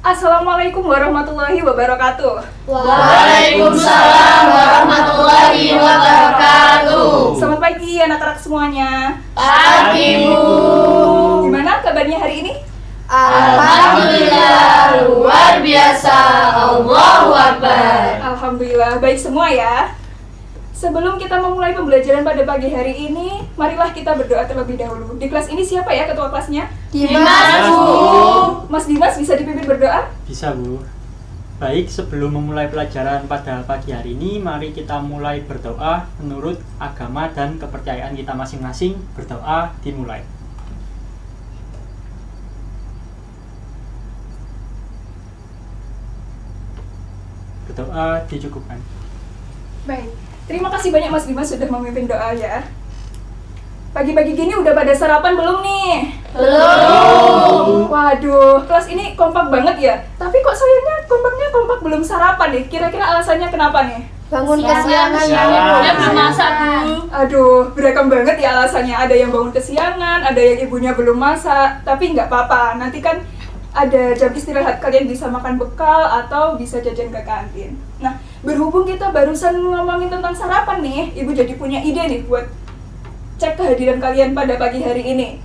Assalamualaikum warahmatullahi wabarakatuh. Waalaikumsalam warahmatullahi wabarakatuh. Selamat pagi anak-anak semuanya. Pagi, Bu. Gimana kabarnya hari ini? Alhamdulillah, luar biasa. Allahu Akbar. Alhamdulillah, baik semua ya. Sebelum kita memulai pembelajaran pada pagi hari ini, marilah kita berdoa terlebih dahulu. Di kelas ini siapa ya ketua kelasnya? Dimas, Bu. Mas Dimas bisa dipimpin berdoa? Bisa, Bu. Baik, sebelum memulai pelajaran pada pagi hari ini, mari kita mulai berdoa menurut agama dan kepercayaan kita masing-masing. Berdoa dimulai. Berdoa dicukupkan. Baik, terima kasih banyak Mas Dimas sudah memimpin doa ya. Pagi-pagi gini udah pada sarapan belum nih? Belum. Waduh, kelas ini kompak banget ya. Tapi kok sayangnya kompak belum sarapan nih. Kira-kira alasannya kenapa nih? Bangun kesiangan ya, Bu. Siangan. Belum masak, Bu. Aduh, beragam banget ya alasannya. Ada yang bangun kesiangan, ada yang ibunya belum masak. Tapi nggak apa-apa, nanti kan ada jam istirahat, kalian bisa makan bekal atau bisa jajan ke kantin. Nah, berhubung kita barusan ngomongin tentang sarapan nih, ibu jadi punya ide nih buat cek kehadiran kalian pada pagi hari ini.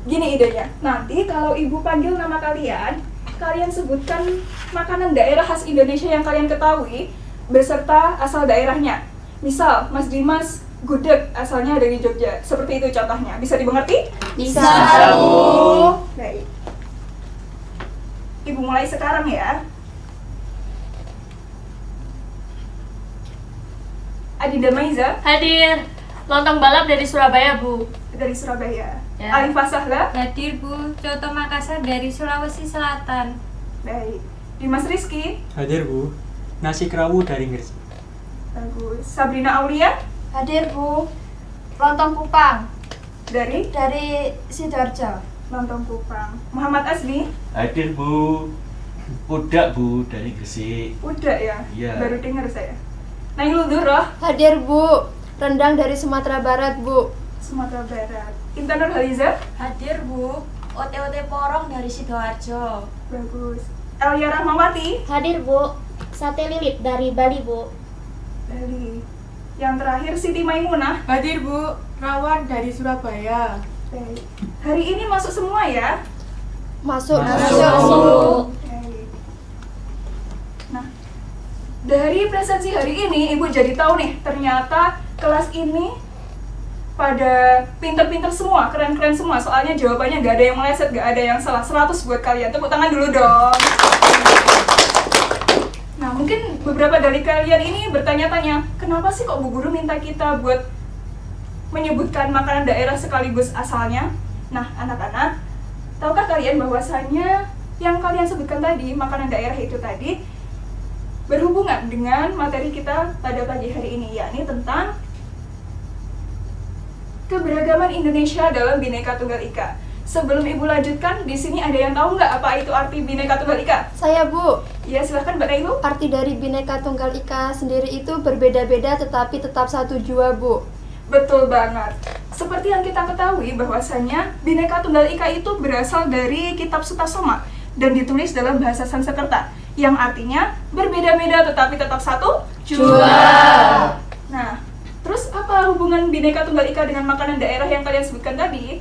Gini idenya, nanti kalau ibu panggil nama kalian, kalian sebutkan makanan daerah khas Indonesia yang kalian ketahui beserta asal daerahnya. Misal, Mas Dimas gudeg asalnya dari Jogja. Seperti itu contohnya. Bisa dimengerti? Bisa, Bu. Baik. Ibu mulai sekarang ya. Adinda Maiza Hadir. Lontong balap dari Surabaya, Bu. dari Surabaya. Ya. Alifah Sahla. Hadir, Bu. Coto Makassar dari Sulawesi Selatan. Baik. Dimas Rizky. Hadir, Bu. Nasi kerawu dari Gresik. Bagus. Sabrina Aulia Hadir, Bu. Lontong Kupang dari dari Sidoarjo. Lontong Kupang. Muhammad Azmi. Hadir, Bu. Pudak, Bu, dari Gresik. Udah ya. Iya. Baru dengar saya. Nailul Durrah. Hadir, Bu. Rendang dari Sumatera Barat, Bu. Sumatera Barat. Intan Nurhaliza. Hadir, Bu. Ote-ote porong dari Sidoarjo. Bagus. Elia Rahmawati Hadir, Bu. Sate lilit dari Bali, Bu. dari. Yang terakhir Siti Maimunah. Hadir, Bu. Rawon dari Surabaya. Baik. Hari ini masuk semua ya. Masuk, Masuk. Baik. Nah, dari presensi hari ini ibu jadi tahu nih, ternyata kelas ini pada pinter-pinter semua, keren-keren semua. Soalnya jawabannya nggak ada yang meleset, nggak ada yang salah. 100 buat kalian. Tepuk tangan dulu dong. Nah, mungkin beberapa dari kalian ini bertanya-tanya, kenapa sih kok Bu Guru minta kita buat menyebutkan makanan daerah sekaligus asalnya? Nah, anak-anak, tahukah kalian bahwasannya yang kalian sebutkan tadi, makanan daerah itu tadi, berhubungan dengan materi kita pada pagi hari ini, yakni tentang keberagaman Indonesia dalam Bhinneka Tunggal Ika. Sebelum ibu lanjutkan, di sini ada yang tahu nggak apa itu arti Bhinneka Tunggal Ika? Saya, Bu. Ya, silahkan Mbak Nailu. Arti dari Bhinneka Tunggal Ika sendiri itu berbeda-beda tetapi tetap satu jua, Bu. Betul banget. Seperti yang kita ketahui bahwasanya Bhinneka Tunggal Ika itu berasal dari kitab Sutasoma dan ditulis dalam bahasa Sanskerta yang artinya berbeda-beda tetapi tetap satu Jua. Nah, terus apa hubungan Bhinneka Tunggal Ika dengan makanan daerah yang kalian sebutkan tadi?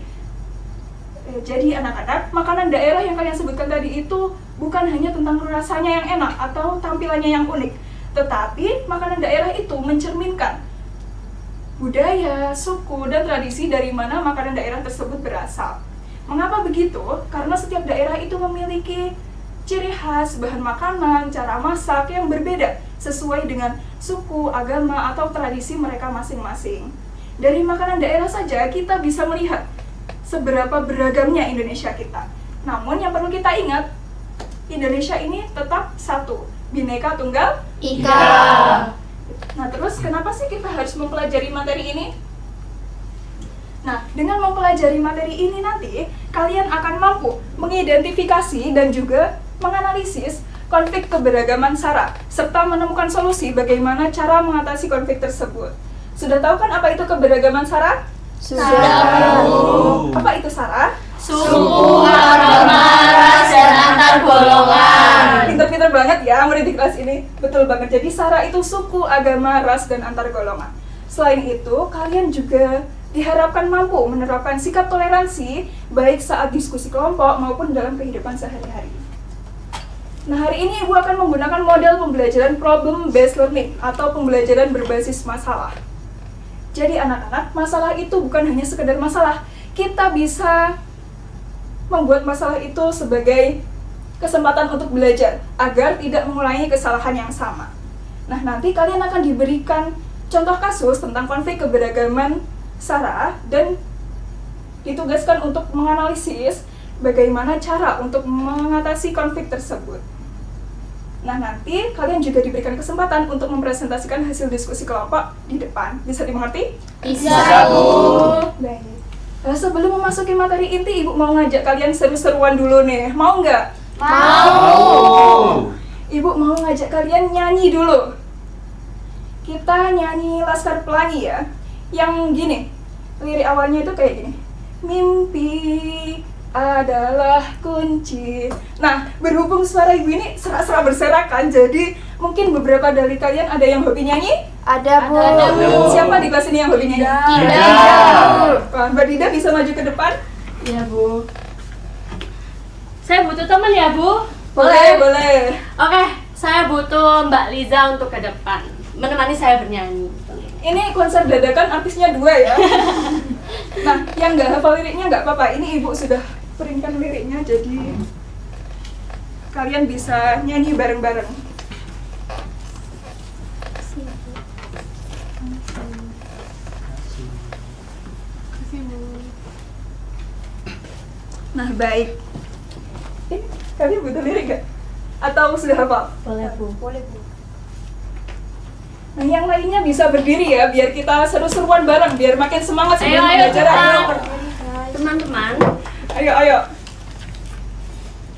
Jadi anak-anak, makanan daerah yang kalian sebutkan tadi itu bukan hanya tentang rasanya yang enak atau tampilannya yang unik, tetapi makanan daerah itu mencerminkan budaya, suku, dan tradisi dari mana makanan daerah tersebut berasal. Mengapa begitu? Karena setiap daerah itu memiliki ciri khas, bahan makanan, cara masak yang berbeda sesuai dengan suku, agama, atau tradisi mereka masing-masing. Dari makanan daerah saja kita bisa melihat seberapa beragamnya Indonesia kita. Namun yang perlu kita ingat, Indonesia ini tetap satu, Bhinneka Tunggal Ika. Nah, terus kenapa sih kita harus mempelajari materi ini? Nah, dengan mempelajari materi ini nanti, kalian akan mampu mengidentifikasi dan juga menganalisis konflik keberagaman SARA, serta menemukan solusi bagaimana cara mengatasi konflik tersebut. Sudah tahu kan apa itu keberagaman SARA? Sudah. Apa itu SARA? Suku, agama, ras, dan antar golongan. banget ya murid di kelas ini. Betul banget. Jadi SARA itu suku, agama, ras, dan antar golongan. Selain itu, kalian juga diharapkan mampu menerapkan sikap toleransi baik saat diskusi kelompok maupun dalam kehidupan sehari-hari. Nah, hari ini Ibu akan menggunakan model pembelajaran problem based learning atau pembelajaran berbasis masalah. Jadi anak-anak, masalah itu bukan hanya sekedar masalah. Kita bisa membuat masalah itu sebagai kesempatan untuk belajar agar tidak mengulangi kesalahan yang sama. Nah, nanti kalian akan diberikan contoh kasus tentang konflik keberagaman SARA dan ditugaskan untuk menganalisis bagaimana cara untuk mengatasi konflik tersebut. Nah, nanti kalian juga diberikan kesempatan untuk mempresentasikan hasil diskusi kelompok di depan. Bisa dimengerti? Bisa, Bu. Baik. Nah, sebelum memasuki materi inti, Ibu mau ngajak kalian seru-seruan dulu nih. Mau nggak? Mau. Ibu mau ngajak kalian nyanyi dulu. Kita nyanyi Laskar Pelangi ya. Yang gini, lirik awalnya itu kayak gini. Mimpi adalah kunci. Nah, berhubung suara Ibu ini serak-serak berserakan, jadi mungkin beberapa dari kalian ada yang hobi nyanyi? Ada, Bu. Ada, Bu. Siapa di kelas ini yang hobi nyanyi? Dida. Wah, Mbak Dida bisa maju ke depan? Iya, Bu. Saya butuh teman ya, Bu? Boleh. Oke, saya butuh Mbak Liza untuk ke depan menemani saya bernyanyi. Ini konser dadakan, artisnya 2 ya. Nah, yang nggak hafal liriknya nggak apa-apa. Ini Ibu sudah printkan liriknya, jadi kalian bisa nyanyi bareng-bareng. Nah, baik. Ini kalian butuh lirik nggak? Atau sudah hafal? Boleh, Bu. Nah, yang lainnya bisa berdiri ya, biar kita seru-seruan bareng, biar makin semangat sebelum Ayo, belajar. teman-teman. Ayo.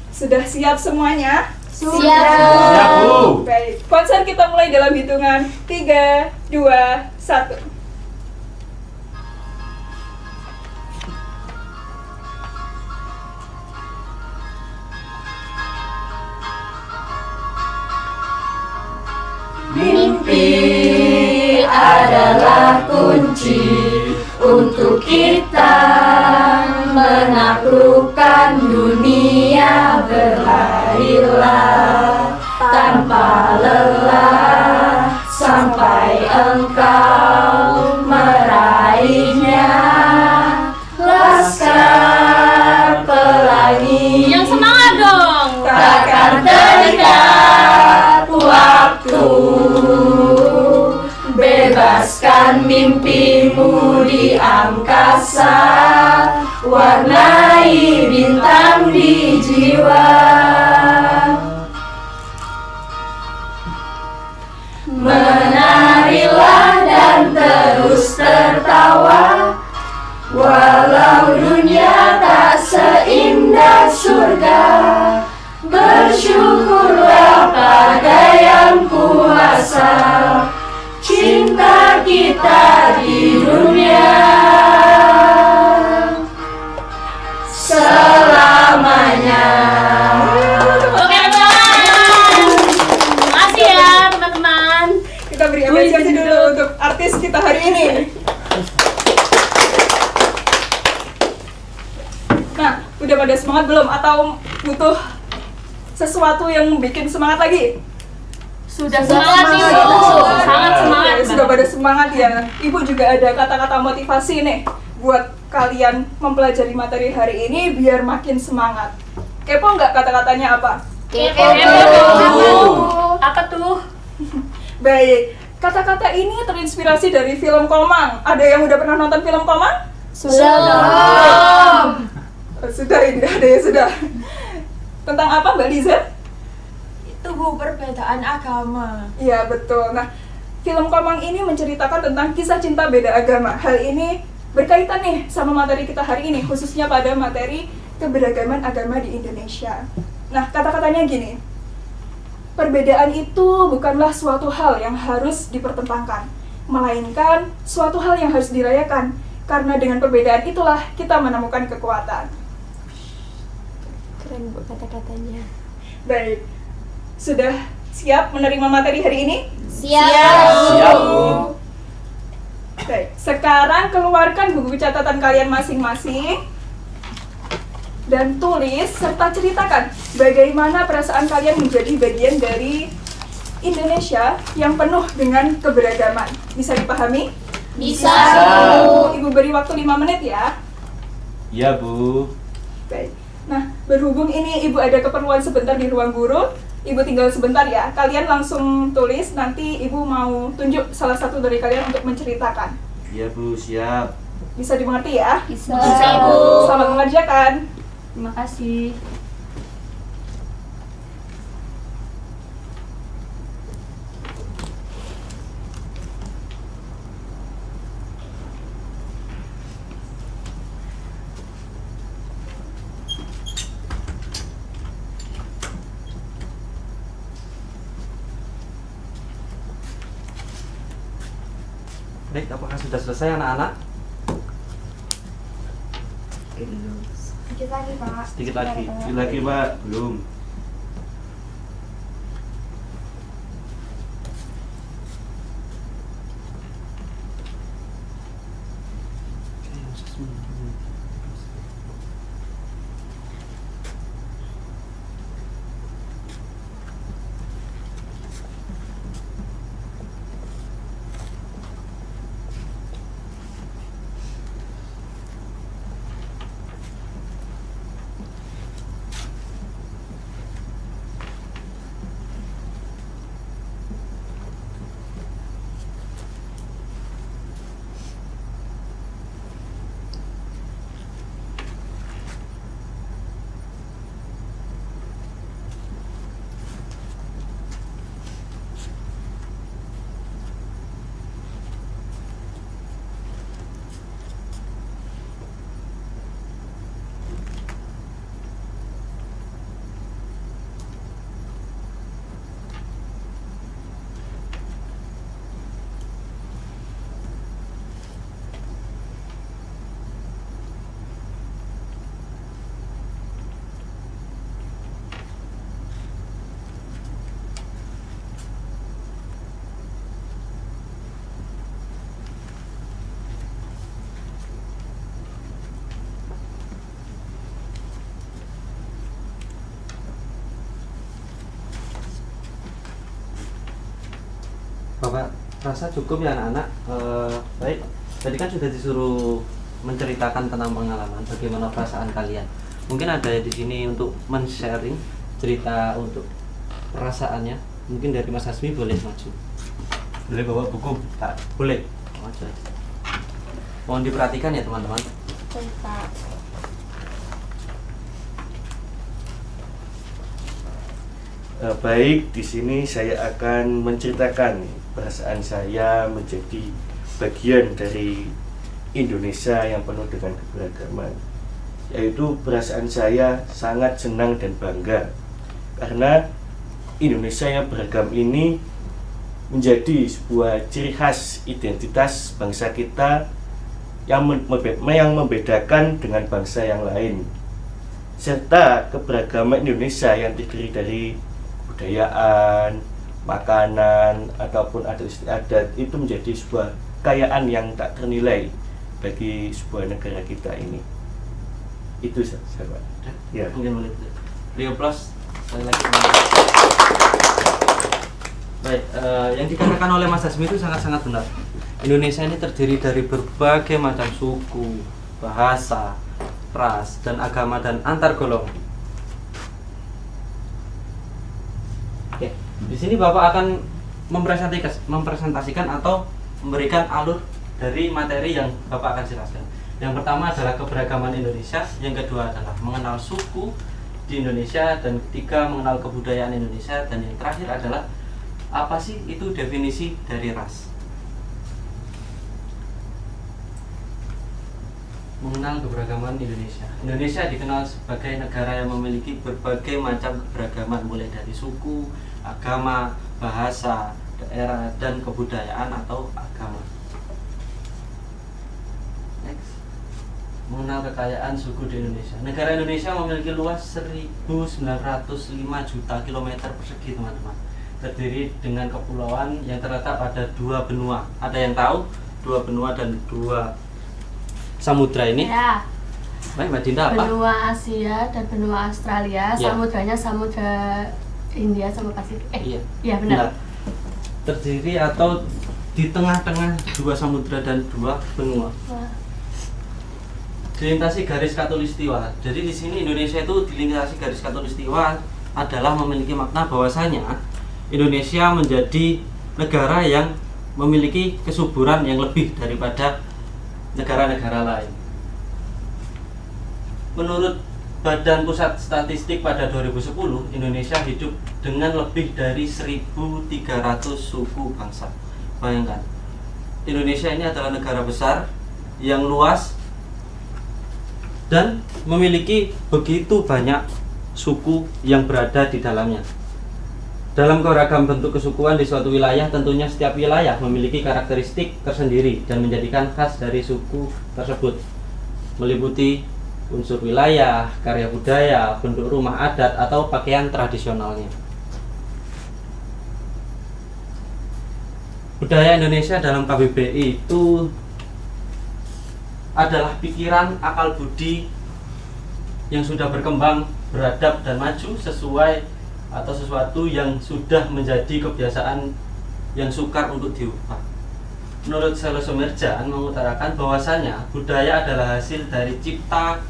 Sudah siap semuanya? Siap, Bu. Baik, konser kita mulai dalam hitungan 3, 2, 1. Mimpi adalah kunci untuk kita menaklukkan dunia berlarilah tanpa lelah sampai engkau meraihnya. Laskar Pelangi, Yang semangat dong. takkan terikat waktu. Bebaskan mimpimu di angkasa, warnai bintang di jiwa. Menarilah dan terus tertawa, walau dunia tak seindah surga. Bersyukurlah pada yang kuasa, cinta kita di dunia selamanya. Oke, teman. Makasih ya, teman-teman. Kita beri apresiasi dulu untuk artis kita hari ini. Nah, udah pada semangat belum? Atau butuh sesuatu yang bikin semangat lagi? Sudah semangat nih, Bu. Sangat semangat. Oke, sudah pada semangat ya. Ibu juga ada kata-kata motivasi nih buat kalian mempelajari materi hari ini biar makin semangat. Kepo nggak kata-katanya apa? Kepo. Apa tuh? Baik, kata-kata ini terinspirasi dari film Komang. Ada yang udah pernah nonton film Komang? Sudah. Sudah, ini ada ya sudah. Tentang apa, Mbak Liza? Itu Bu, perbedaan agama. Iya, betul. Nah, film Komang ini menceritakan tentang kisah cinta beda agama. Hal ini berkaitan nih sama materi kita hari ini, khususnya pada materi keberagaman agama di Indonesia. Nah, kata-katanya gini. Perbedaan itu bukanlah suatu hal yang harus dipertentangkan, melainkan suatu hal yang harus dirayakan. Karena dengan perbedaan itulah kita menemukan kekuatan. Keren, Bu, kata-katanya. Baik. Sudah siap menerima materi hari ini? Siap. Bu. Baik, sekarang keluarkan buku catatan kalian masing-masing dan tulis serta ceritakan bagaimana perasaan kalian menjadi bagian dari Indonesia yang penuh dengan keberagaman. Bisa dipahami? Bisa. Ibu beri waktu 5 menit ya. Ya, Bu. Baik. Nah, berhubung ini Ibu ada keperluan sebentar di ruang guru, Ibu tinggal sebentar ya. Kalian langsung tulis, nanti Ibu mau tunjuk salah satu dari kalian untuk menceritakan. Ya, Bu, siap. Bisa dimengerti ya? Bisa. Bu. Selamat mengerjakan. Terima kasih. Baik, apakah sudah selesai anak-anak? Sedikit lagi, Pak. Sedikit lagi. Sedikit lagi, Pak. Belum. Bapak rasa cukup ya anak-anak. Baik, tadi kan sudah disuruh menceritakan tentang pengalaman, bagaimana perasaan kalian. Mungkin ada di sini untuk men-sharing cerita untuk perasaannya. Mungkin dari Mas Hasmi boleh maju. Boleh bawa buku, Pak? Boleh. Maju. Mohon diperhatikan ya teman-teman. Pak. Baik, di sini saya akan menceritakan perasaan saya menjadi bagian dari Indonesia yang penuh dengan keberagaman. Yaitu perasaan saya sangat senang dan bangga karena Indonesia yang beragam ini menjadi sebuah ciri khas identitas bangsa kita yang membedakan dengan bangsa yang lain, serta keberagaman Indonesia yang terdiri dari kebudayaan, makanan, ataupun adat istiadat itu menjadi sebuah kekayaan yang tak ternilai bagi sebuah negara kita ini. Itu sahabat. Ya. Mungkin boleh. Rio Plus sekali lagi. Baik, yang dikatakan oleh Mas Hasmi itu sangat-sangat benar. Indonesia ini terdiri dari berbagai macam suku, bahasa, ras, dan agama dan antar golongan. Oke, di sini Bapak akan mempresentasikan atau memberikan alur dari materi yang Bapak akan jelaskan. Yang pertama adalah keberagaman Indonesia, yang kedua adalah mengenal suku di Indonesia, dan ketiga mengenal kebudayaan Indonesia, dan yang terakhir adalah apa sih itu definisi dari ras. Mengenal keberagaman Indonesia. Indonesia dikenal sebagai negara yang memiliki berbagai macam keberagaman, mulai dari suku, agama, bahasa, daerah, dan kebudayaan atau agama. Next. mengenal kekayaan suku di Indonesia. Negara Indonesia memiliki luas 1.905 juta kilometer persegi, teman-teman. Terdiri dengan kepulauan yang terletak pada 2 benua. Ada yang tahu 2 benua dan 2 samudra ini? Ya. Baik, Mbak Dinda, apa? Benua Asia dan benua Australia. Ya. Samudranya samudra India sama Pasifik. Iya. Iya benar. Terdiri atau di tengah-tengah 2 samudra dan 2 benua. Dilintasi garis khatulistiwa. Jadi di sini Indonesia itu dilintasi garis khatulistiwa adalah memiliki makna bahwasanya Indonesia menjadi negara yang memiliki kesuburan yang lebih daripada negara-negara lain. Menurut Badan Pusat Statistik pada 2010, Indonesia hidup dengan lebih dari 1.300 suku bangsa. Bayangkan, Indonesia ini adalah negara besar yang luas dan memiliki begitu banyak suku yang berada di dalamnya. Dalam keragam bentuk kesukuan di suatu wilayah, tentunya setiap wilayah memiliki karakteristik tersendiri dan menjadikan khas dari suku tersebut, meliputi unsur wilayah, karya budaya, bentuk rumah adat, atau pakaian tradisionalnya. Budaya Indonesia dalam KBBI itu adalah pikiran, akal budi yang sudah berkembang, beradab dan maju sesuai atau sesuatu yang sudah menjadi kebiasaan yang sukar untuk diubah. Menurut Selo Sumerjan mengutarakan bahwasanya budaya adalah hasil dari cipta,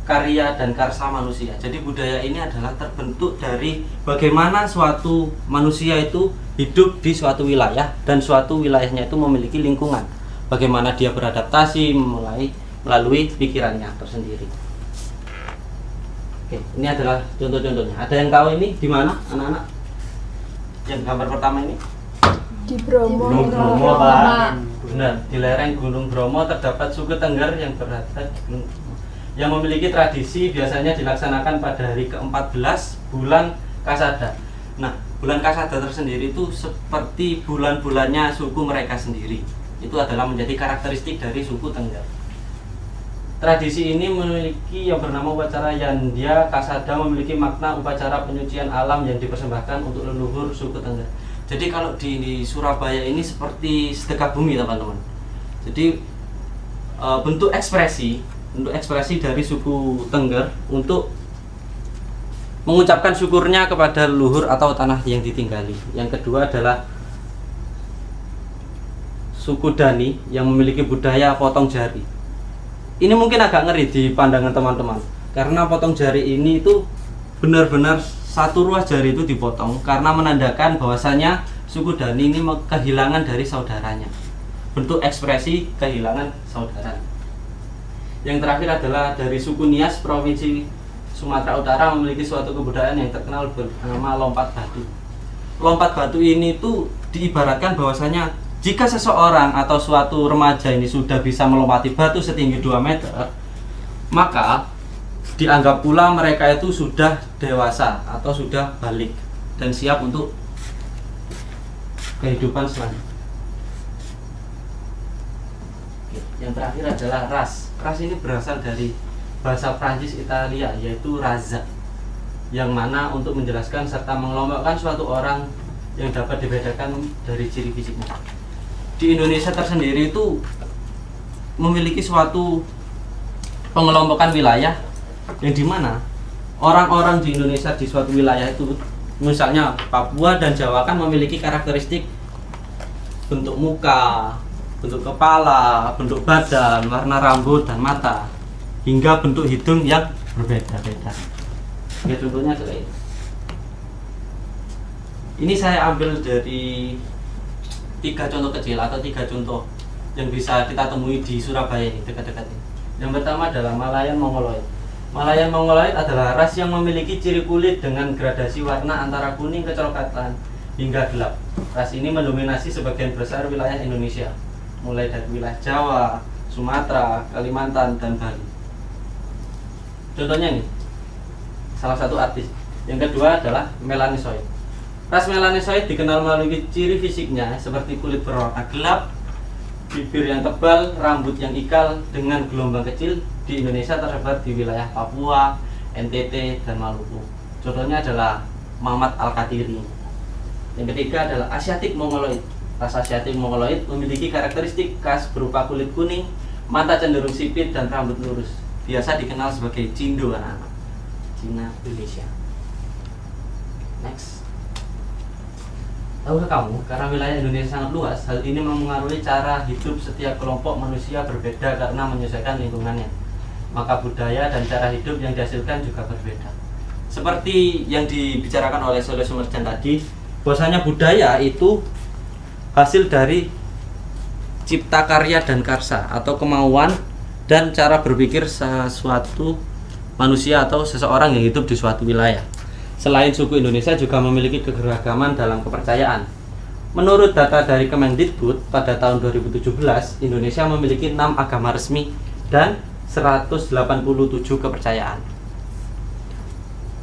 karya dan karsa manusia. Jadi budaya ini adalah terbentuk dari bagaimana suatu manusia itu hidup di suatu wilayah dan suatu wilayahnya itu memiliki lingkungan. Bagaimana dia beradaptasi melalui pikirannya tersendiri. Oke, ini adalah contoh-contohnya. Ada yang tahu ini di mana, anak-anak? Yang gambar pertama ini? Di Bromo. Gunung Bromo, Pak. Benar, di lereng Gunung Bromo terdapat suku Tengger yang berada di Gunung Bromo, yang memiliki tradisi biasanya dilaksanakan pada hari ke-14 bulan Kasada. Nah, bulan Kasada tersendiri itu seperti bulan-bulannya suku mereka sendiri. Itu adalah menjadi karakteristik dari suku Tengger. Tradisi ini memiliki yang bernama upacara Yandia Kasada, memiliki makna upacara penyucian alam yang dipersembahkan untuk leluhur suku Tengger. Jadi kalau di Surabaya ini seperti sedekah bumi, teman-teman. Jadi bentuk ekspresi dari suku Tengger untuk mengucapkan syukurnya kepada leluhur atau tanah yang ditinggali. Yang kedua adalah suku Dani yang memiliki budaya potong jari. Ini mungkin agak ngeri di pandangan teman-teman, karena potong jari ini itu benar-benar satu ruas jari itu dipotong karena menandakan bahwasanya suku Dani ini kehilangan dari saudaranya. Bentuk ekspresi kehilangan saudara. Yang terakhir adalah dari suku Nias, Provinsi Sumatera Utara, memiliki suatu kebudayaan yang terkenal bernama lompat batu. Lompat batu ini tuh diibaratkan bahwasanya jika seseorang atau suatu remaja ini sudah bisa melompati batu setinggi 2 meter, maka dianggap pula mereka itu sudah dewasa atau sudah balik dan siap untuk kehidupan selanjutnya. Yang terakhir adalah ras. Ras ini berasal dari bahasa Prancis Italia, yaitu raza, yang mana untuk menjelaskan serta mengelompokkan suatu orang yang dapat dibedakan dari ciri fisiknya. Di Indonesia tersendiri itu memiliki suatu pengelompokan wilayah yang dimana orang-orang di Indonesia di suatu wilayah itu, misalnya Papua dan Jawa, kan memiliki karakteristik bentuk muka, bentuk kepala, bentuk badan, warna rambut dan mata, hingga bentuk hidung yang berbeda-beda. Ya, contohnya kayak ini saya ambil dari 3 contoh kecil atau 3 contoh yang bisa kita temui di Surabaya ini, dekat-dekat ini. Yang pertama adalah Malayan Mongoloid. Malayan Mongoloid adalah ras yang memiliki ciri kulit dengan gradasi warna antara kuning kecoklatan hingga gelap. Ras ini mendominasi sebagian besar wilayah Indonesia, mulai dari wilayah Jawa, Sumatera, Kalimantan, dan Bali. Contohnya nih, salah satu artis. Yang kedua adalah Melanosoid. Ras Melanosoid dikenal melalui ciri fisiknya seperti kulit berwarna gelap, bibir yang tebal, rambut yang ikal dengan gelombang kecil di Indonesia tersebar di wilayah Papua, NTT, dan Maluku. Contohnya adalah Mamat Al-Katiri. Yang ketiga adalah Asiatic Mongoloid. Ras Asiatic Mongoloid memiliki karakteristik khas berupa kulit kuning, mata cenderung sipit, dan rambut lurus. Biasa dikenal sebagai Cindo anak-anak. Cina Indonesia. Next. Tahukah kamu, karena wilayah Indonesia sangat luas, hal ini mempengaruhi cara hidup setiap kelompok manusia berbeda karena menyesuaikan lingkungannya. Maka budaya dan cara hidup yang dihasilkan juga berbeda. Seperti yang dibicarakan oleh Soleh Sumerjan tadi, bahwasanya budaya itu hasil dari cipta karya dan karsa atau kemauan dan cara berpikir sesuatu manusia atau seseorang yang hidup di suatu wilayah. Selain suku Indonesia juga memiliki keberagaman dalam kepercayaan. Menurut data dari Kemendikbud pada tahun 2017, Indonesia memiliki 6 agama resmi dan 187 kepercayaan.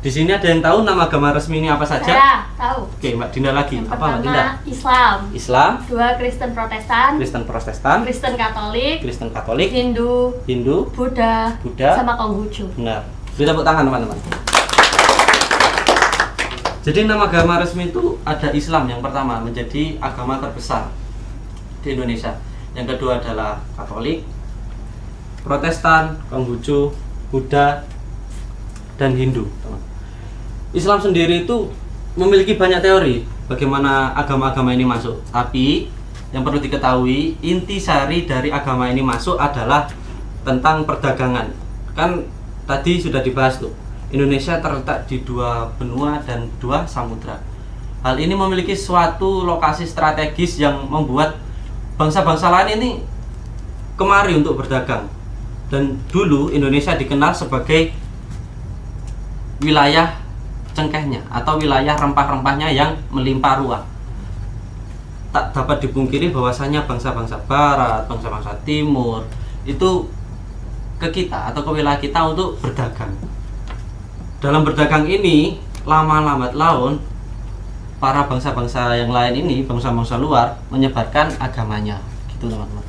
Di sini ada yang tahu 6 agama resmi ini apa saja? Saya tahu. Oke, Mbak Dinda lagi. Yang Apa Mbak Dinda? pertama Islam. Islam, 2 Kristen Protestan. Kristen Protestan, Kristen Katolik. Kristen Katolik, Hindu. Hindu, Buddha. Buddha, Sama Konghucu. benar. Beri tepuk tangan teman-teman. Jadi 6 agama resmi itu ada Islam yang pertama menjadi agama terbesar di Indonesia. Yang kedua adalah Katolik, Protestan, Konghucu, Buddha, dan Hindu. Islam sendiri itu memiliki banyak teori bagaimana agama-agama ini masuk. Tapi yang perlu diketahui, intisari dari agama ini masuk adalah tentang perdagangan. Kan tadi sudah dibahas tuh. Indonesia terletak di 2 benua dan 2 samudra. Hal ini memiliki suatu lokasi strategis yang membuat bangsa-bangsa lain ini kemari untuk berdagang. Dan dulu Indonesia dikenal sebagai wilayah cengkehnya atau wilayah rempah-rempahnya yang melimpah ruah. Tak dapat dipungkiri bahwasanya bangsa-bangsa barat, bangsa-bangsa timur itu ke kita atau ke wilayah kita untuk berdagang. Dalam berdagang ini, lama lambat laun para bangsa-bangsa yang lain ini, bangsa-bangsa luar menyebarkan agamanya, gitu teman-teman.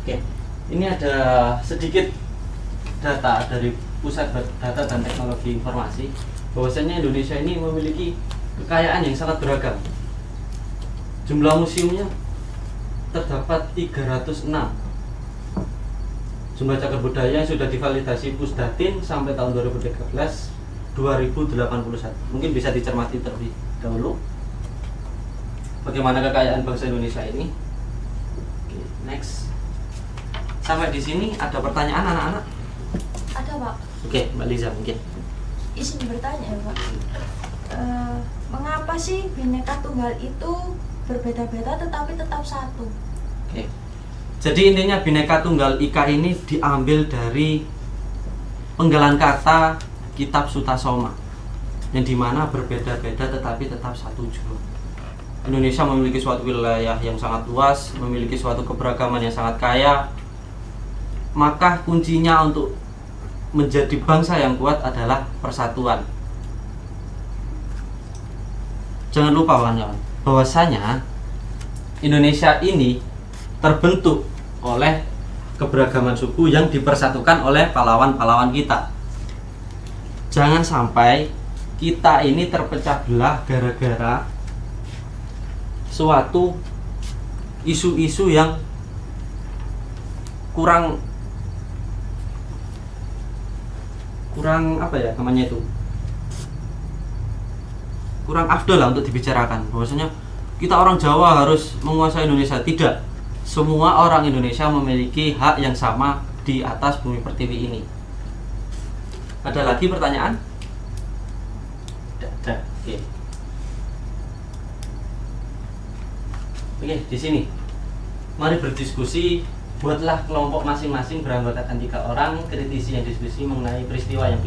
Oke, ini ada sedikit data dari Pusat Data dan Teknologi Informasi bahwasanya Indonesia ini memiliki kekayaan yang sangat beragam. Jumlah museumnya terdapat 306. Jumlah cagar budaya yang sudah divalidasi Pusdatin sampai tahun 2013 2081. Mungkin bisa dicermati terlebih dahulu bagaimana kekayaan bangsa Indonesia ini. Oke, next. Sampai di sini ada pertanyaan anak-anak? Ada, Pak. Oke, Mbak Liza mungkin. Izin bertanya, Pak. Mengapa sih Bhinneka Tunggal itu berbeda-beda tetapi tetap satu? Oke. Jadi intinya Bhinneka Tunggal Ika ini diambil dari penggalan kata Kitab Sutasoma, yang dimana berbeda-beda tetapi tetap satu jua. Indonesia memiliki suatu wilayah yang sangat luas, memiliki suatu keberagaman yang sangat kaya. Maka kuncinya untuk menjadi bangsa yang kuat adalah persatuan. Jangan lupa kawan-kawan, bahwasanya Indonesia ini terbentuk oleh keberagaman suku yang dipersatukan oleh pahlawan-pahlawan kita. Jangan sampai kita ini terpecah belah gara-gara suatu isu-isu yang kurang apa ya namanya itu, kurang afdol lah untuk dibicarakan. Bahwasanya kita orang Jawa harus menguasai Indonesia. Tidak, semua orang Indonesia memiliki hak yang sama di atas bumi pertiwi ini. Ada lagi pertanyaan? Tidak ada. Oke. Oke, di sini mari berdiskusi. Buatlah kelompok masing-masing beranggotakan 3 orang, kritisi yang diskusi mengenai peristiwa yang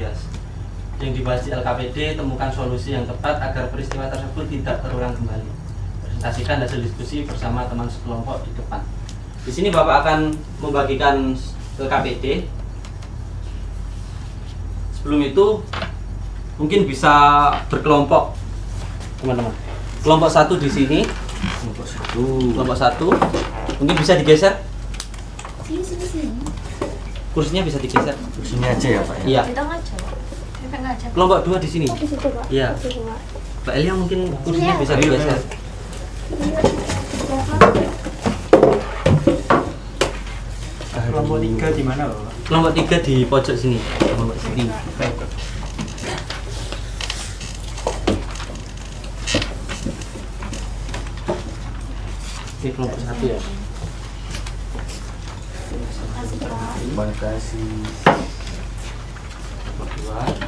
yang dibahas di LKPD. Temukan solusi yang tepat agar peristiwa tersebut tidak terulang kembali. Presentasikan hasil diskusi bersama teman sekelompok di depan. Di sini Bapak akan membagikan LKPD. Sebelum itu mungkin bisa berkelompok, teman-teman. Kelompok 1 di sini, Kelompok 1. Mungkin bisa digeser. Sini. Kursinya bisa digeser. Kursinya aja ya Pak? Iya. Kita ngajak. Kita ngajak. Kelompok 2 di sini. Oh, di situ, Pak. Iya. Di situ, Pak. Mbak Elia mungkin kursinya bisa digeser. Kelompok 3 di mana, Pak? Kelompok 3 di pojok sini. Kelompok sini. Ini kelompok 1 ya. Terima kasih. Kelompok 2.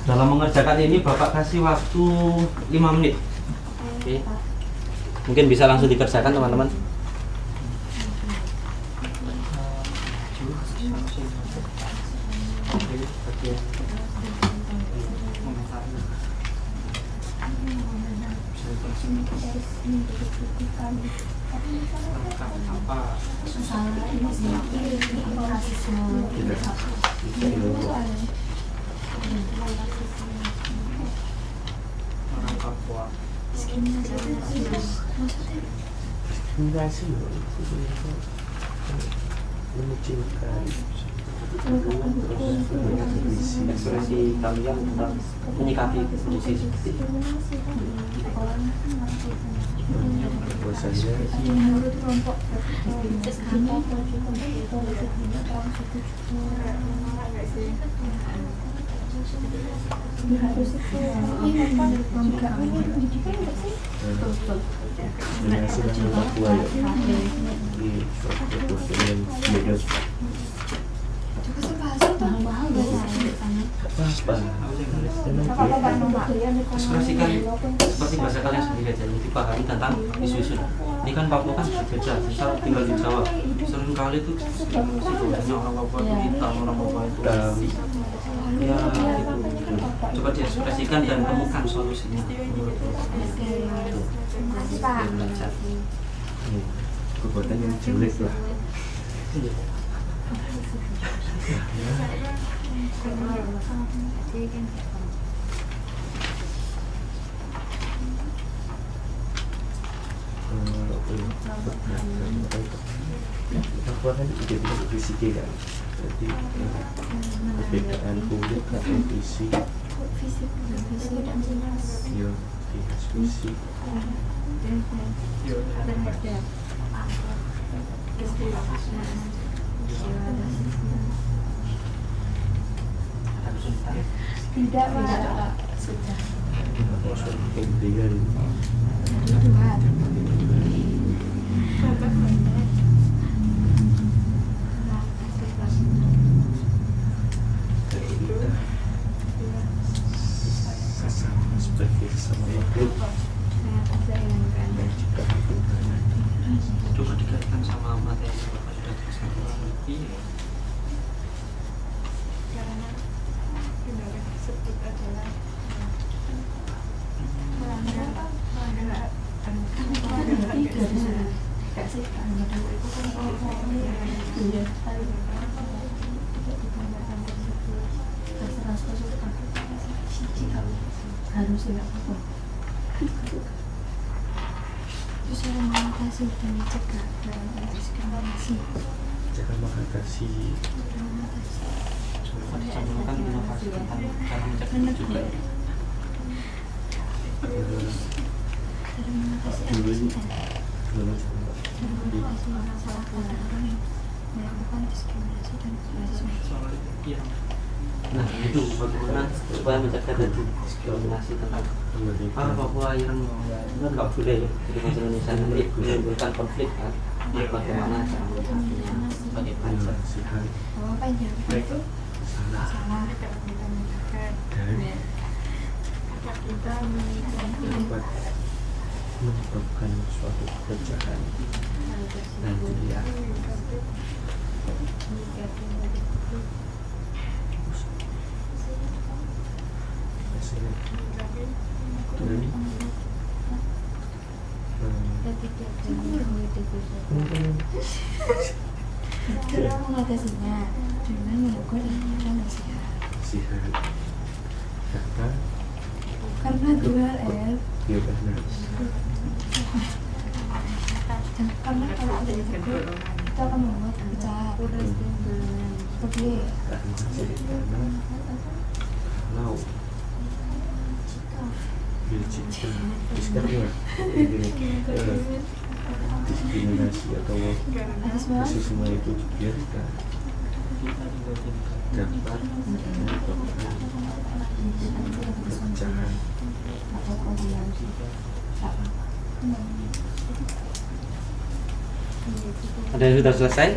Dalam mengerjakan ini Bapak kasih waktu 5 menit. Oke. Mungkin bisa langsung dikerjakan teman-teman. Orang Papua. Diskriminasi loh, itu mengecilkan Ekspresi kalian tentang menyikapi kondisi seperti ini. bahwasanya diskriminasi orang Papua ya di fokus dengan beda Ekspresikan seperti bahasa kalian sendiri aja, jadi pahami tentang isu-isu. Ini kan Papua kan beda, misal tinggal di Jawa, sering kali itu situasinya orang Papua itu hitam, orang Papua itu ya gitu. Coba diekspresikan dan temukan solusinya menurut belajar. perbuatan yang jelek lah. Papua kan identitas fisik kan, jadi perbedaan kulit atau fisik, ya fisik. Tidak, Pak. Sudah. Maksud pemberian sesama sebagai sesama makhluk dan jika hubungan Coba dikaitkan sama materi yang Bapak sudah tuliskan. Iya. Karena tindakan tersebut adalah jangan mengatasi Coba dicantumkan inovasi tentang cara mencegah juga. Nah itu bagaimana supaya mencegah tadi diskriminasi tentang Papua Ireng itu nggak boleh ya jadi bahasa Indonesia nanti menimbulkan konflik kan. Bagaimana cara menyikapinya sebagai belajar. itu salah kita menyebabkan suatu pekerjaan dan dia Mengatasinya dengan melakukan ilmu nasihat. Sihat. Karena 2F. Iya karena. Karena kalau ada yang kita akan membuat pecah. Oke. Kalau jika diskriminasi atau rasisme itu dibiarkan, dapat menyebabkan perpecahan. Ada yang sudah selesai?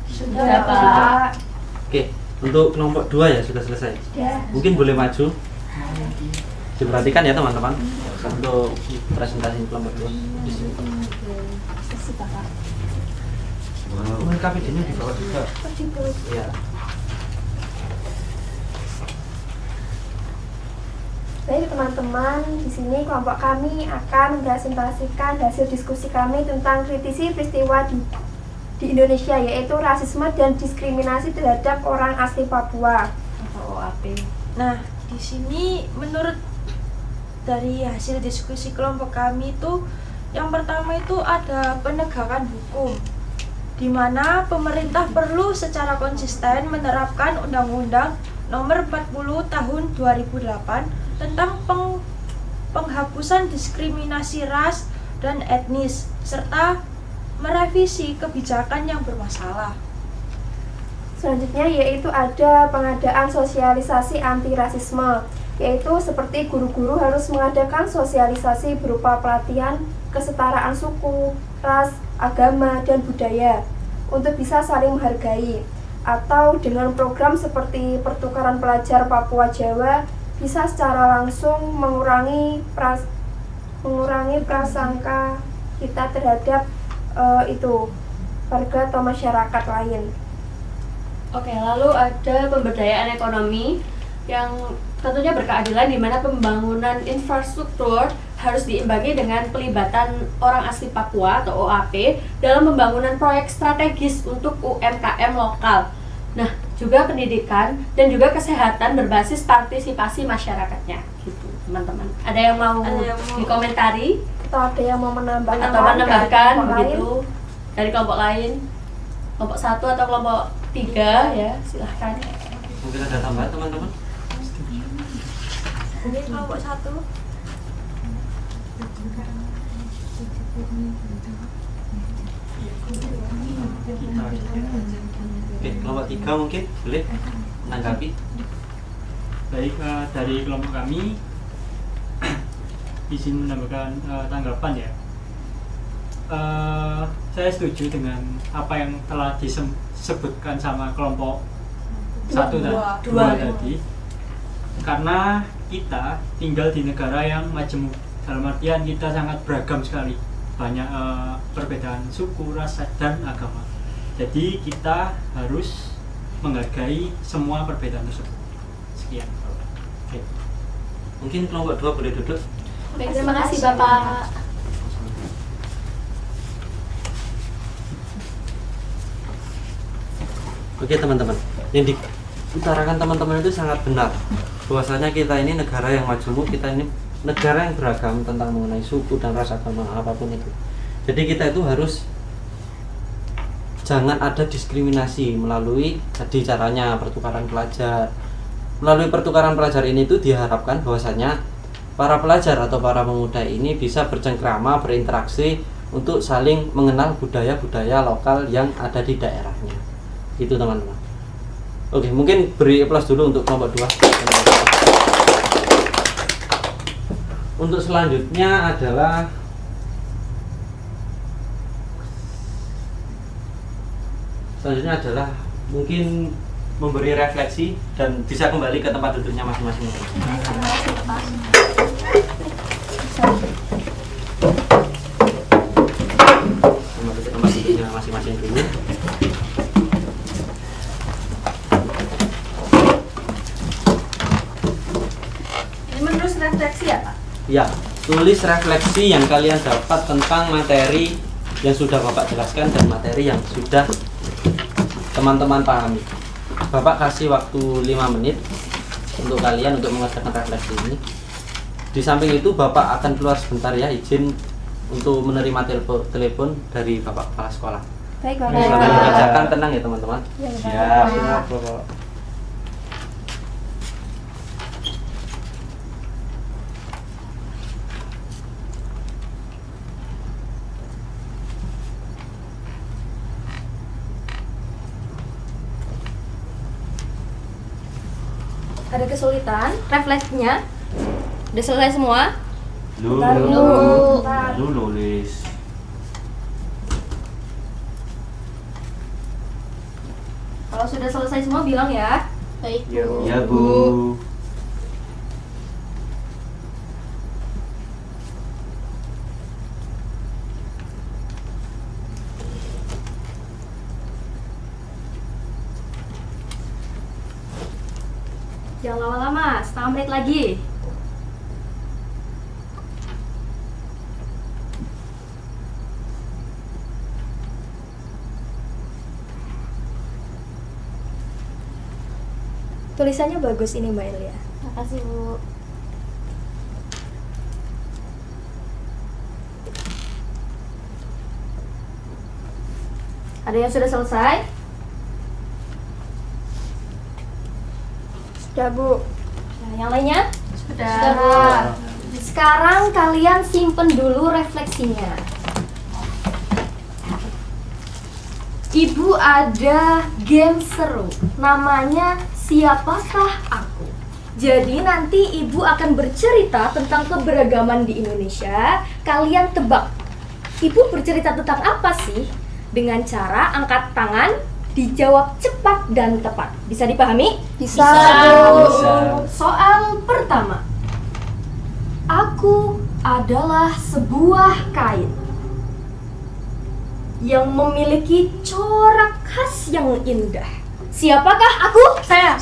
Sudah, Pak. Oke, untuk kelompok 2 ya sudah selesai. Mungkin boleh maju. Diperhatikan ya teman-teman untuk presentasi kelompok 2. Wow. KPD-nya dibawa juga. Ya. Baik teman-teman, di sini kelompok kami akan mempresentasikan hasil diskusi kami tentang kritisi peristiwa di Indonesia, yaitu rasisme dan diskriminasi terhadap orang asli Papua atau OAP. Nah, di sini menurut dari hasil diskusi kelompok kami itu, yang pertama itu ada penegakan hukum, di mana pemerintah perlu secara konsisten menerapkan Undang-Undang Nomor 40 Tahun 2008 tentang penghapusan diskriminasi ras dan etnis, serta merevisi kebijakan yang bermasalah. Selanjutnya yaitu ada pengadaan sosialisasi anti rasisme, yaitu seperti guru-guru harus mengadakan sosialisasi berupa pelatihan kesetaraan suku, ras, agama, dan budaya untuk bisa saling menghargai, atau dengan program seperti pertukaran pelajar Papua Jawa bisa secara langsung mengurangi prasangka kita terhadap warga atau masyarakat lain. Oke, lalu ada pemberdayaan ekonomi yang tentunya berkeadilan, di mana pembangunan infrastruktur harus diimbangi dengan pelibatan orang asli Papua atau OAP dalam pembangunan proyek strategis untuk UMKM lokal. Nah, juga pendidikan dan juga kesehatan berbasis partisipasi masyarakatnya, gitu teman-teman. Ada yang mau dikomentari? Atau ada yang mau menambahkan begitu dari kelompok lain, kelompok 1 atau kelompok 3 ya, silahkan. Mungkin ada tambahan teman-teman? Mungkin kelompok 1. Oke, kelompok 3 mungkin boleh menanggapi. Baik, dari kelompok kami izin menambahkan tanggapan ya. Saya setuju dengan apa yang telah disebutkan sama kelompok 1 dan 2 tadi, karena kita tinggal di negara yang majemuk, dalam artian kita sangat beragam sekali, banyak perbedaan suku, ras, dan agama. Jadi kita harus menghargai semua perbedaan tersebut. Sekian. Oke. Mungkin kelompok 2 boleh duduk. Baik, terima kasih Bapak. Oke teman-teman, yang diutarakan teman-teman itu sangat benar. Bahwasanya kita ini negara yang majemuk, kita ini negara yang beragam tentang mengenai suku dan ras, agama, apapun itu. Jadi kita itu harus jangan ada diskriminasi melalui tadi caranya pertukaran pelajar. Melalui pertukaran pelajar ini tuh diharapkan bahwasanya para pelajar atau para pemuda ini bisa bercengkrama, berinteraksi untuk saling mengenal budaya-budaya lokal yang ada di daerahnya. Itu teman-teman. Oke, mungkin beri aplaus dulu untuk kelompok 2. Untuk selanjutnya adalah mungkin memberi refleksi dan bisa kembali ke tempat duduknya masing-masing. Kembali ke tempat duduknya masing-masing dulu. Ini menulis refleksi ya Pak? Ya, tulis refleksi yang kalian dapat tentang materi yang sudah Bapak jelaskan dan materi yang sudah teman-teman pahami. Bapak kasih waktu 5 menit untuk kalian untuk mengerjakan refleksi ini. Di samping itu Bapak akan keluar sebentar ya, izin untuk menerima telepon dari Bapak Kepala Sekolah. Baik, Selamat mengerjakan, tenang ya teman-teman. Siap, Bapak. Ada kesulitan refleksinya? Udah selesai semua? Lu nulis. Kalau sudah selesai semua bilang ya. Baik, Bu. Ya, Bu. Jangan lama-lama, setengah menit lagi. Tulisannya bagus ini Mbak Elia. Makasih, Bu. Ada yang sudah selesai? Sudah, Bu. Nah, yang lainnya? Sudah. Bu. Sekarang kalian simpen dulu refleksinya. Ibu ada game seru, namanya Siapakah Aku. Jadi nanti ibu akan bercerita tentang keberagaman di Indonesia. Kalian tebak, ibu bercerita tentang apa sih? Dengan cara angkat tangan, dijawab cepat dan tepat. Bisa dipahami? Bisa. Soal pertama. Aku adalah sebuah kain yang memiliki corak khas yang indah. Siapakah aku? Saya.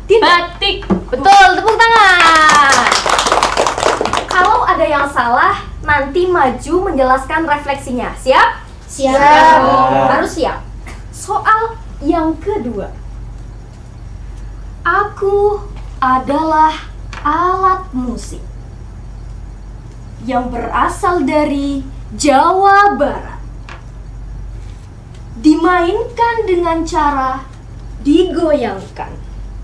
Tidak. Batik. Betul, tepuk tangan. Kalau ada yang salah, nanti maju menjelaskan refleksinya. Siap? Siap. Harus siap. Soal yang kedua. Aku adalah alat musik yang berasal dari Jawa Barat. Dimainkan dengan cara digoyangkan.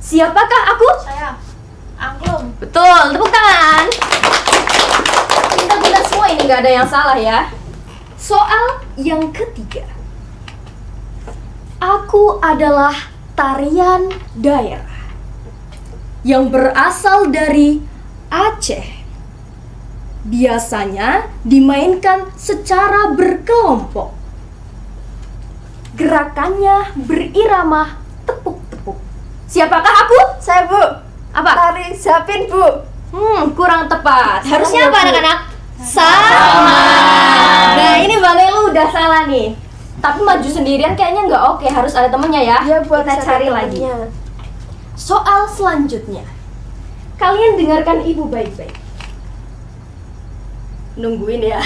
Siapakah aku? Saya. Angklung. Betul, tepuk tangan. Pintar-pintar semua ini, nggak ada yang salah ya. Soal yang ketiga. Aku adalah tarian daerah yang berasal dari Aceh. Biasanya dimainkan secara berkelompok. Gerakannya berirama tepuk-tepuk. Siapakah aku? Saya, Bu. Apa? Tari Zapin, Bu. Kurang tepat. Harusnya Salah, apa Bu. anak-anak? Sama. Nah, ini Mbak Lelu udah salah nih. Tapi maju sendirian kayaknya nggak oke. Harus ada temennya ya. Ya, buat Kita cari lagi. Soal selanjutnya. Kalian dengarkan ibu baik-baik. Nungguin ya.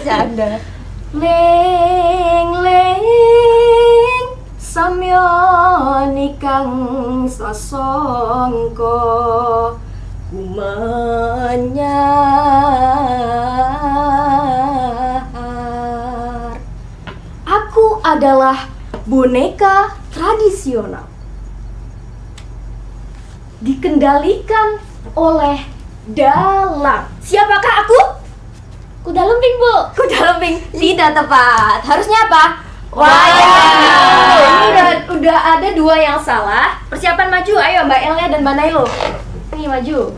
Bercanda. Leng leng samyon ikang sasongko kumanyar. Aku adalah boneka tradisional. Dikendalikan oleh dalang. Siapakah aku? Kuda lumping, Bu. Kuda lumping tidak tepat. Harusnya apa? Wayang. Ini udah ada dua yang salah. Persiapan maju. Ayo Mbak Elia dan Mbak Nailo. Nih maju.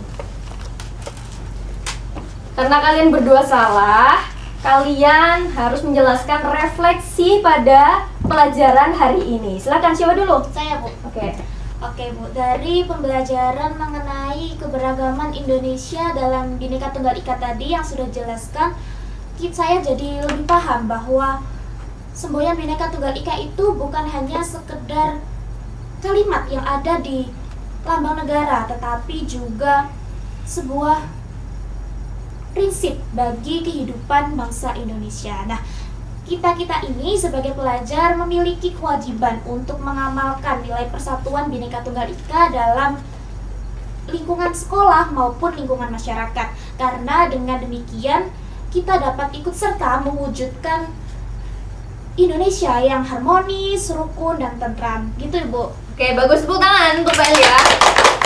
Karena kalian berdua salah, kalian harus menjelaskan refleksi pada pelajaran hari ini. Silakan, siapa dulu? Saya, Bu. Oke. Oke, Bu. Dari pembelajaran mengenai keberagaman Indonesia dalam Bhinneka Tunggal Ika tadi yang sudah jelaskan, saya jadi lebih paham bahwa semboyan Bhinneka Tunggal Ika itu bukan hanya sekedar kalimat yang ada di lambang negara, tetapi juga sebuah prinsip bagi kehidupan bangsa Indonesia. Nah, kita ini sebagai pelajar memiliki kewajiban untuk mengamalkan nilai persatuan Bhinneka Tunggal Ika dalam lingkungan sekolah maupun lingkungan masyarakat. Karena dengan demikian kita dapat ikut serta mewujudkan Indonesia yang harmonis, rukun, dan tentram. Gitu, Ibu. Oke, bagus, tepuk tangan untuk Mbak Elia.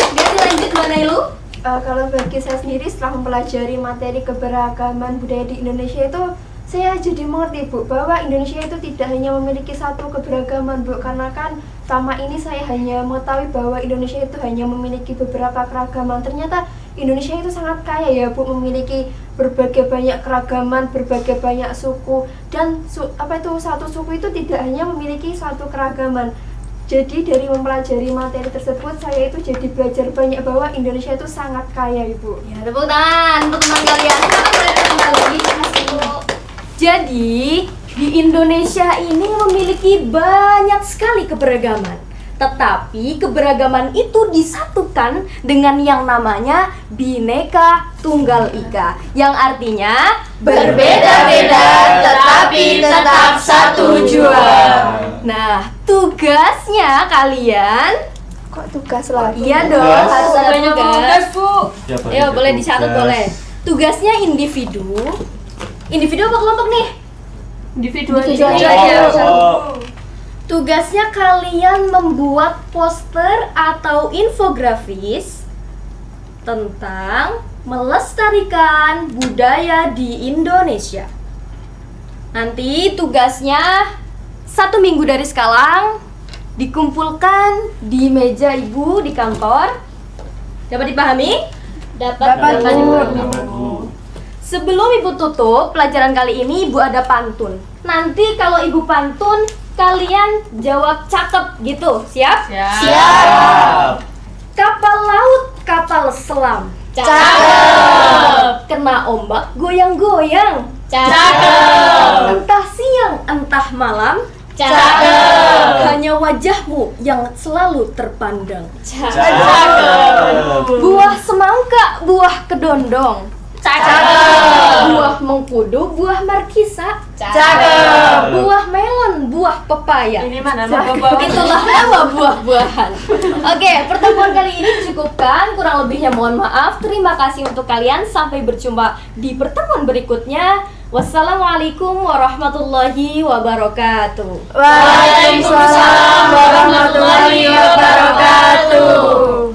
Nanti lanjut mana Ilu? Kalau bagi saya sendiri setelah mempelajari materi keberagaman budaya di Indonesia itu, saya jadi mengerti, Bu, bahwa Indonesia itu tidak hanya memiliki satu keberagaman, Bu, karena kan selama ini saya hanya mengetahui bahwa Indonesia itu hanya memiliki beberapa keragaman. Ternyata Indonesia itu sangat kaya ya, Bu, memiliki berbagai banyak keragaman, berbagai banyak suku, dan satu suku itu tidak hanya memiliki satu keragaman. Jadi dari mempelajari materi tersebut, saya itu jadi belajar banyak bahwa Indonesia itu sangat kaya, Ibu. Ya, tepuk tangan untuk teman kalian. Jadi, di Indonesia ini memiliki banyak sekali keberagaman. Tetapi keberagaman itu disatukan dengan yang namanya Bhinneka Tunggal Ika, yang artinya berbeda-beda tetapi tetap satu jua. Nah, tugasnya kalian Kok tugas lagi? iya dong, harus ada tugas, Bu. Ayo, boleh dicatat, boleh. Tugasnya individu apa kelompok nih? Individu aja. Tugasnya kalian membuat poster atau infografis tentang melestarikan budaya di Indonesia. Nanti tugasnya 1 minggu dari sekarang dikumpulkan di meja Ibu di kantor. Dapat dipahami? Dapat, Bu. Sebelum Ibu tutup pelajaran kali ini, Ibu ada pantun. Nanti kalau Ibu pantun, kalian jawab cakep gitu. Siap? Siap. Kapal laut, kapal selam. Cakep. Kena ombak, goyang-goyang. Cakep. Entah siang, entah malam. Cakep. Hanya wajahmu yang selalu terpandang. Cakep. Buah semangka, buah kedondong. Buah mengkudu, buah markisa. Buah melon, buah pepaya. Ini mana Itulah nama buah-buahan. Oke, pertemuan kali ini dicukupkan. Kurang lebihnya mohon maaf. Terima kasih untuk kalian. Sampai berjumpa di pertemuan berikutnya. Wassalamualaikum warahmatullahi wabarakatuh. Waalaikumsalam warahmatullahi wabarakatuh.